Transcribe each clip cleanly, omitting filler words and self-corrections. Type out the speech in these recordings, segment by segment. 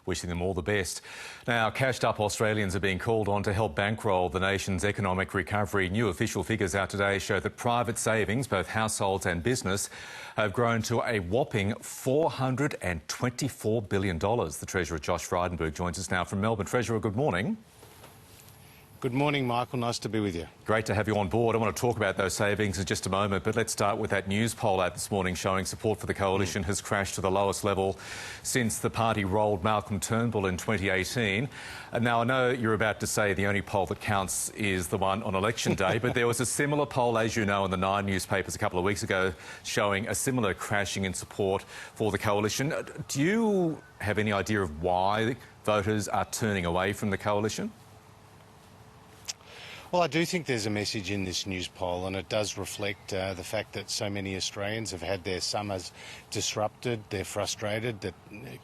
Wishing them all the best. Now, cashed-up Australians are being called on to help bankroll the nation's economic recovery. New official figures out today show that private savings, both households and business, have grown to a whopping $424 billion. The Treasurer, Josh Frydenberg, joins us now from Melbourne. Treasurer, good morning. Good morning, Michael. Nice to be with you. Great to have you on board. I want to talk about those savings in just a moment, but let's start with that news poll out this morning showing support for the coalition has crashed to the lowest level since the party rolled Malcolm Turnbull in 2018. And now, I know you're about to say the only poll that counts is the one on election day, but there was a similar poll, as you know, in the Nine newspapers a couple of weeks ago showing a similar crashing in support for the coalition. Do you have any idea of why voters are turning away from the coalition? Well, I do think there's a message in this news poll, and it does reflect the fact that so many Australians have had their summers disrupted. They're frustrated that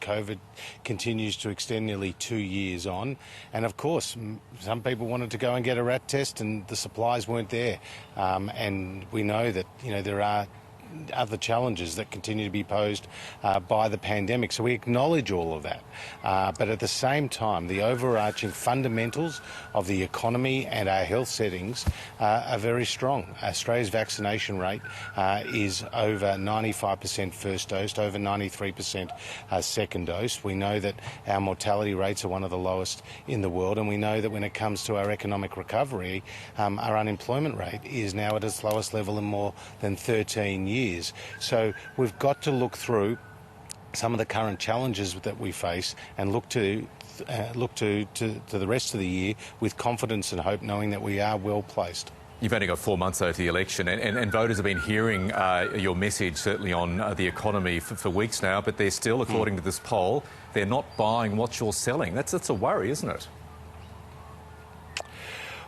COVID continues to extend nearly 2 years on. And of course, some people wanted to go and get a rat test and the supplies weren't there. And we know that, there are other challenges that continue to be posed by the pandemic. So we acknowledge all of that. But at the same time, the overarching fundamentals of the economy and our health settings are very strong. Australia's vaccination rate is over 95% first dose, over 93% second dose. We know that our mortality rates are one of the lowest in the world, and we know that when it comes to our economic recovery, our unemployment rate is now at its lowest level in more than 13 years. So we've got to look through some of the current challenges that we face and look to the rest of the year with confidence and hope, knowing that we are well placed. You've only got 4 months, though, to the election, and voters have been hearing your message, certainly on the economy, for weeks now, but they're still, according to this poll, they're not buying what you're selling. That's a worry, isn't it?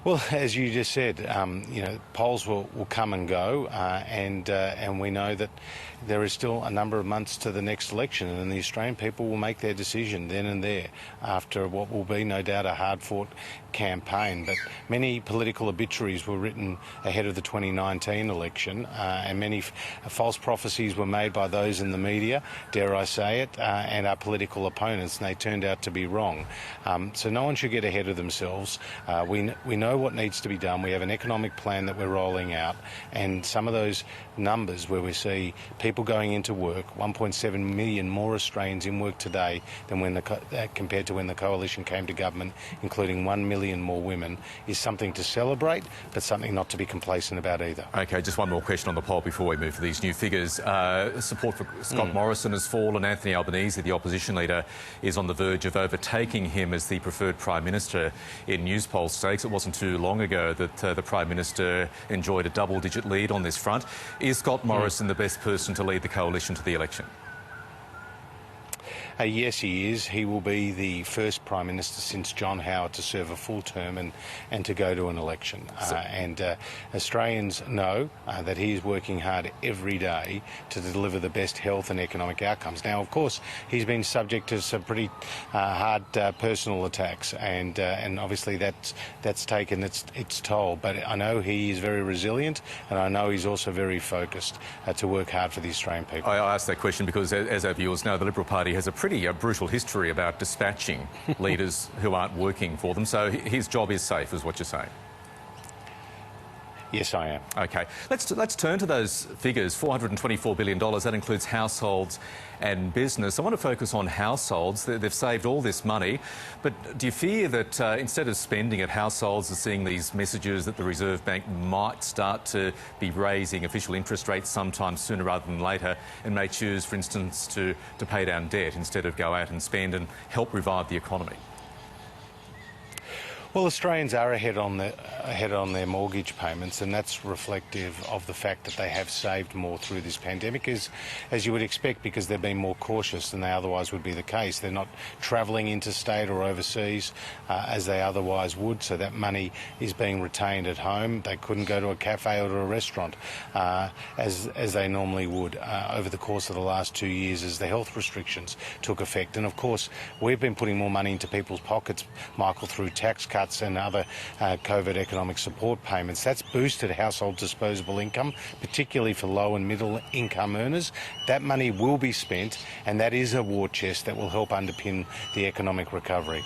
Well, as you just said, polls will come and go, and we know that there is still a number of months to the next election, and the Australian people will make their decision then and there after what will be, no doubt, a hard-fought campaign. But many political obituaries were written ahead of the 2019 election, and many false prophecies were made by those in the media, dare I say it, and our political opponents, and they turned out to be wrong. So no one should get ahead of themselves. We know what needs to be done. We have an economic plan that we're rolling out, and some of those numbers where we see people going into work, 1.7 million more Australians in work today than compared to when the coalition came to government, including 1 million more women, is something to celebrate, but something not to be complacent about either. OK, just one more question on the poll before we move to these new figures. Support for Scott Morrison has fallen. Anthony Albanese, the opposition leader, is on the verge of overtaking him as the preferred Prime Minister in news poll stakes. It wasn't too long ago that the Prime Minister enjoyed a double-digit lead on this front. Is Scott Morrison the best person to lead the coalition to the election? Yes, he is. He will be the first Prime Minister since John Howard to serve a full term and to go to an election. Australians know that he is working hard every day to deliver the best health and economic outcomes. Now, of course, he's been subject to some pretty hard personal attacks, and obviously that's taken its toll. But I know he is very resilient, and I know he's also very focused to work hard for the Australian people. I asked that question because, as our viewers know, the Liberal Party has a pretty brutal history about dispatching leaders who aren't working for them. So his job is safe, is what you're saying? Yes, I am. OK. Let's turn to those figures. $424 billion, that includes households and business. I want to focus on households. They've saved all this money. But do you fear that instead of spending it, households are seeing these messages that the Reserve Bank might start to be raising official interest rates sometime sooner rather than later, and may choose, for instance, to pay down debt instead of go out and spend and help revive the economy? Well, Australians are ahead on their mortgage payments, and that's reflective of the fact that they have saved more through this pandemic, as you would expect, because they've been more cautious than they otherwise would be the case. They're not travelling interstate or overseas as they otherwise would, so that money is being retained at home. They couldn't go to a cafe or to a restaurant as they normally would over the course of the last 2 years as the health restrictions took effect. And of course, we've been putting more money into people's pockets, Michael, through tax cuts cuts and other COVID economic support payments. That's boosted household disposable income, particularly for low and middle income earners. That money will be spent, and that is a war chest that will help underpin the economic recovery.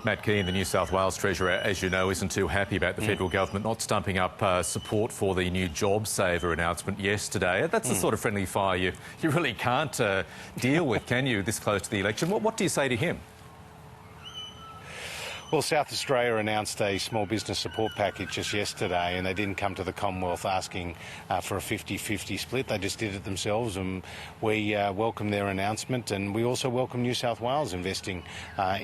Matt Keane, the New South Wales Treasurer, as you know, isn't too happy about the federal government not stumping up support for the new JobSaver announcement yesterday. That's the sort of friendly fire you really can't deal with, can you, this close to the election? What do you say to him? Well, South Australia announced a small business support package just yesterday, and they didn't come to the Commonwealth asking for a 50-50 split. They just did it themselves, and we welcome their announcement, and we also welcome New South Wales investing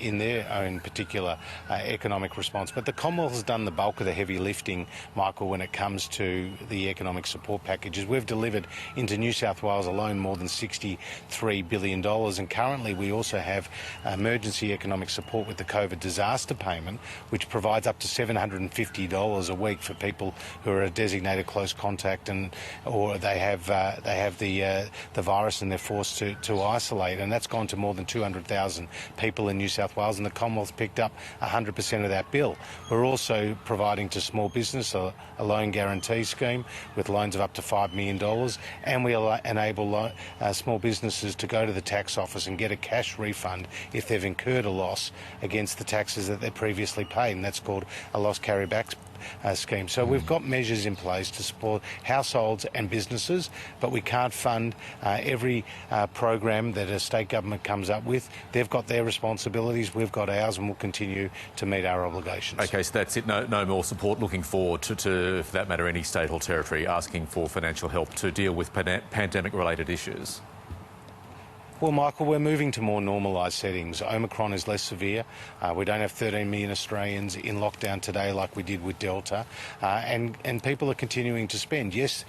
in their own particular economic response. But the Commonwealth has done the bulk of the heavy lifting, Michael, when it comes to the economic support packages. We've delivered into New South Wales alone more than $63 billion, and currently we also have emergency economic support with the COVID disaster payment, which provides up to $750 a week for people who are a designated close contact or they have the virus and they're forced to isolate, and that's gone to more than 200,000 people in New South Wales, and the Commonwealth picked up 100% of that bill. We're also providing to small business a loan guarantee scheme with loans of up to $5 million, and we enable small businesses to go to the tax office and get a cash refund if they've incurred a loss against the taxes that they previously paid, and that's called a loss carryback scheme. So we've got measures in place to support households and businesses, but we can't fund every program that a state government comes up with. They've got their responsibilities, we've got ours, and we'll continue to meet our obligations. OK, so that's it. No more support. Looking forward to, for that matter, any state or territory asking for financial help to deal with pandemic-related issues. Well, Michael, we're moving to more normalised settings. Omicron is less severe. We don't have 13 million Australians in lockdown today like we did with Delta. And people are continuing to spend. Yes,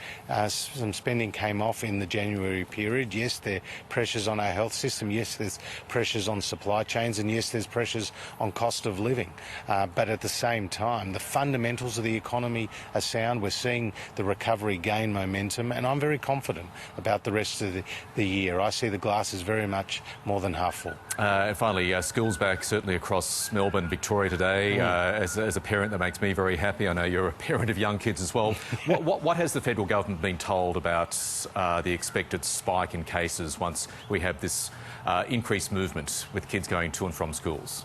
some spending came off in the January period. Yes, there are pressures on our health system. Yes, there's pressures on supply chains. And yes, there's pressures on cost of living. But at the same time, the fundamentals of the economy are sound. We're seeing the recovery gain momentum. And I'm very confident about the rest of the year. I see the glass is very much more than half full. And finally, schools back certainly across Melbourne, Victoria today. As a parent, that makes me very happy. I know you're a parent of young kids as well. What has the federal government been told about the expected spike in cases once we have this increased movement with kids going to and from schools?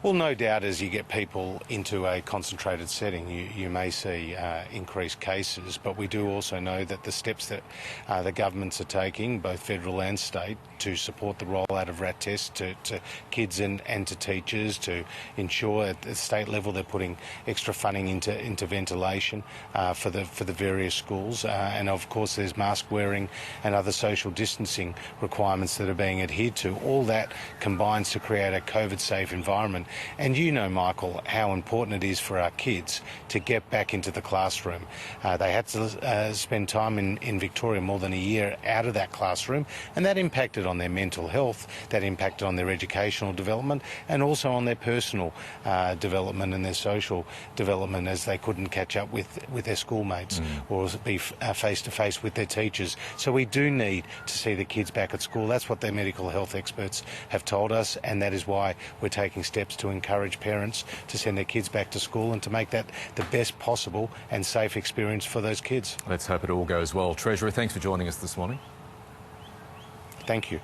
Well, no doubt as you get people into a concentrated setting, you may see increased cases, but we do also know that the steps that the governments are taking, both federal and state, to support the rollout of RAT tests to kids and to teachers, to ensure at the state level they're putting extra funding into ventilation for the various schools, and of course there's mask wearing and other social distancing requirements that are being adhered to. All that combines to create a COVID-safe environment. And you know, Michael, how important it is for our kids to get back into the classroom. They had to spend time in Victoria, more than a year out of that classroom, and that impacted on their mental health, that impacted on their educational development, and also on their personal development and their social development, as they couldn't catch up with their schoolmates or be face-to-face with their teachers. So we do need to see the kids back at school. That's what their medical health experts have told us, and that is why we're taking steps to encourage parents to send their kids back to school and to make that the best possible and safe experience for those kids. Let's hope it all goes well. Treasurer, thanks for joining us this morning. Thank you.